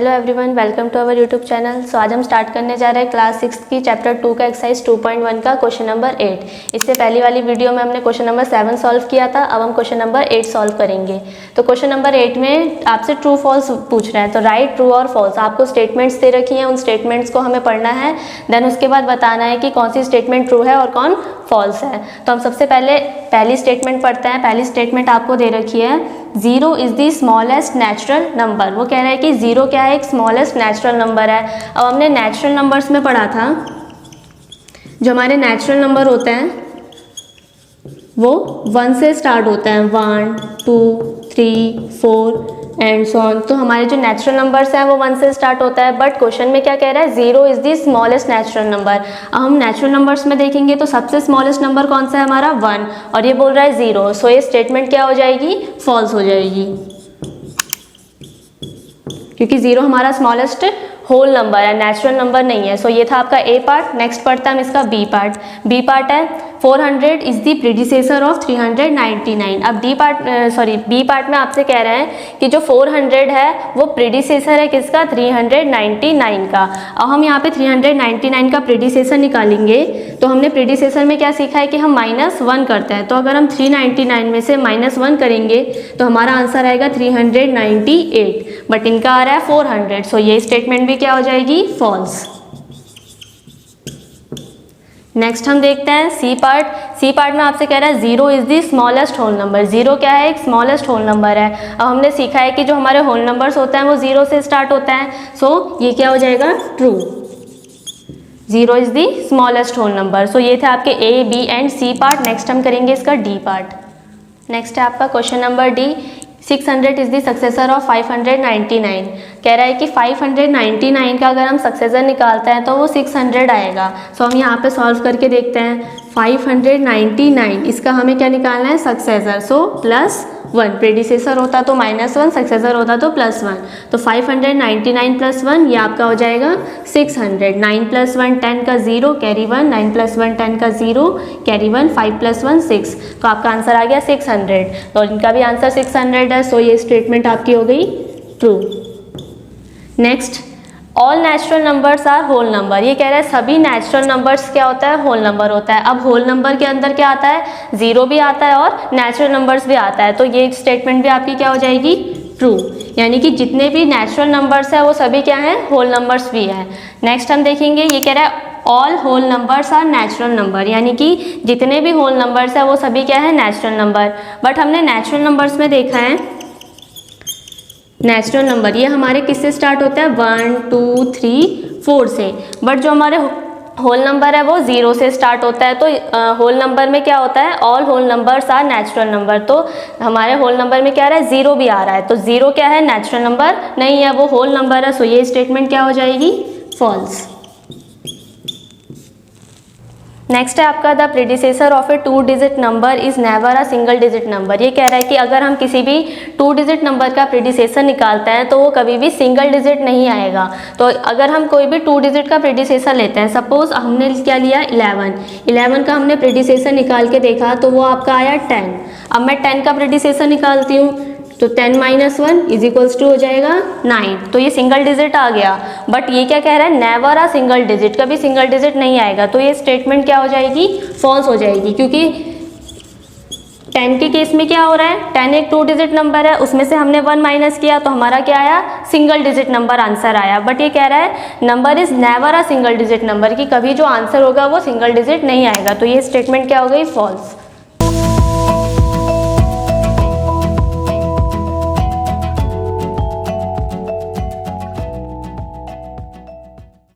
Hello everyone, welcome to our YouTube channel. So आज हम start करने जा रहे हैं क्लास 6 की चैप्टर 2 का एक्सरसाइज 2.1 का क्वेश्चन नंबर 8। इससे पहली वाली वीडियो में हमने क्वेश्चन नंबर 7 सॉल्व किया था। अब हम क्वेश्चन नंबर 8 सॉल्व करेंगे। तो क्वेश्चन नंबर 8 में आपसे ट्रू फॉल्स पूछ रहा है, तो राइट ट्रू और फॉल्स। आपको स्टेटमेंट्स दे रखी हैं, उन स्टेटमेंट्स को हमें पढ़ना है, देन उसके बाद बताना है कि कौन सी स्टेटमेंट ट्रू है और कौन फॉल्स है। तो हम सबसे पहले पहली स्टेटमेंट पढ़ते हैं। पहली स्टेटमेंट आपको दे रखी है, 0 is the smallest natural number. वो कह रहा है कि 0 क्या है, एक स्मॉलेस्ट नेचुरल नंबर है। अब हमने नेचुरल नंबर्स में पढ़ा था, जो हमारे नेचुरल नंबर होते हैं वो 1 से स्टार्ट होता है, 1 2 3 4 एंड सो ऑन। तो हमारे जो नेचुरल नंबर्स हैं वो 1 से स्टार्ट होता है, बट क्वेश्चन में क्या कह रहा है, 0 is the smallest natural number. अब हम नेचुरल नंबर्स में देखेंगे तो सबसे स्मॉलेस्ट नंबर कौन सा है हमारा, 1, और ये बोल रहा है 0। सो ये स्टेटमेंट क्या हो जाएगी, फॉल्स हो जाएगी, क्योंकि 0 हमारा स्मॉलेस्ट होल नंबर है, नेचुरल नंबर नहीं है। सो ये था आपका ए पार्ट। नेक्स्ट पढ़ता है हम इसका बी पार्ट। बी पार्ट है 400 इज़ द प्रीडिसेसर ऑफ 399। अब बी पार्ट में आपसे कह रहे हैं कि जो 400 है वो प्रीडिसेसर है किसका, 399 का। अब हम यहाँ पे 399 का प्रीडिसेसर निकालेंगे, तो हमने प्रीडिसेसर में क्या सीखा है कि हम -1 करते हैं। तो अगर हम 399 में से -1 करेंगे तो हमारा आंसर आएगा 398, बट इनका आ रहा है 400। सो ये स्टेटमेंट भी क्या हो जाएगी, फॉल्स। नेक्स्ट हम देखते हैं सी पार्ट। सी पार्ट में आपसे कह रहा है 0 is the smallest whole number. 0 क्या है, एक स्मॉलेस्ट होल नंबर है। अब हमने सीखा है कि जो हमारे होल नंबर्स होते हैं वो 0 से स्टार्ट होता है। सो ये क्या हो जाएगा, true. 0 is the smallest whole number. So ये थे आपके A B and C part. Next हम करेंगे इसका डी पार्ट। नेक्स्ट है आपका question number D, 600 is the successor of 599। कह रहा है कि 599 का अगर हम सक्सेसर निकालते हैं तो वो 600 आएगा। सो हम यहाँ पे सॉल्व करके देखते हैं। 599 इसका हमें क्या निकालना है, सक्सेसर। सो +1, प्रेडिसेसर होता तो -1, सक्सेसर होता तो +1। तो 599 + 1 ये आपका हो जाएगा 600। 9 + 1 10 का 0 कैरी 1, 9 + 1 10 का 0 कैरी 1, 5 + 1 6। तो आपका आंसर आ गया 600। तो इनका भी आंसर 600 है। सो ये स्टेटमेंट आपकी हो गई true. Next, all natural numbers are whole number. ये कह रहा है सभी नेचुरल नंबर्स क्या होता है, होल नंबर होता है। अब होल नंबर के अंदर क्या आता है, 0 भी आता है और नेचुरल नंबर्स भी आता है। तो ये स्टेटमेंट भी आपकी क्या हो जाएगी, ट्रू। यानी कि जितने भी नेचुरल नंबर्स हैं वो सभी क्या हैं, होल नंबर्स भी हैं। नेक्स्ट हम देखेंगे, ये कह रहा है all whole numbers are natural number, यानी कि जितने भी होल नंबर्स हैं वो सभी क्या है, नेचुरल नंबर। बट हमने नेचुरल नंबर्स में देखा है, नेचुरल नंबर ये हमारे किससे स्टार्ट होता है, 1 2 3 4 से। बट जो हमारे होल नंबर है वो 0 से स्टार्ट होता है। तो होल नंबर में क्या होता है, all whole numbers are natural number. तो हमारे होल नंबर में क्या आ रहा है, 0 भी आ रहा है। तो 0 क्या है, नेचुरल नंबर नहीं है, वो होल नंबर है। सो ये स्टेटमेंट क्या हो जाएगी, फॉल्स। नेक्स्ट है आपका, the predecessor of A 2 digit number is never a single digit number. ये कह रहा है कि अगर हम किसी भी 2 डिजिट नंबर का प्रीडिसेसर निकालते हैं तो वो कभी भी सिंगल डिजिट नहीं आएगा। तो अगर हम कोई भी 2 डिजिट का प्रीडिसेसर लेते हैं, सपोज हमने क्या लिया 11 का हमने प्रीडिसेसर निकाल के देखा तो वो आपका आया 10। अब मैं 10 का प्रीडिसेसर निकालती हूँ तो 10 - 1 = हो जाएगा 9। तो ये सिंगल डिजिट आ गया। बट ये क्या कह रहा है, नेवर अ सिंगल डिजिट, कभी सिंगल डिजिट नहीं आएगा। तो ये स्टेटमेंट क्या हो जाएगी, फॉल्स हो जाएगी, क्योंकि 10 के केस में क्या हो रहा है, 10 एक 2 डिजिट नंबर है, उसमें से हमने 1 माइनस किया तो हमारा क्या आया, सिंगल डिजिट नंबर आंसर आया। बट ये कह रहा है number is never a single digit number, कि कभी जो आंसर होगा वो सिंगल डिजिट नहीं आएगा। तो ये स्टेटमेंट क्या हो गई, फॉल्स।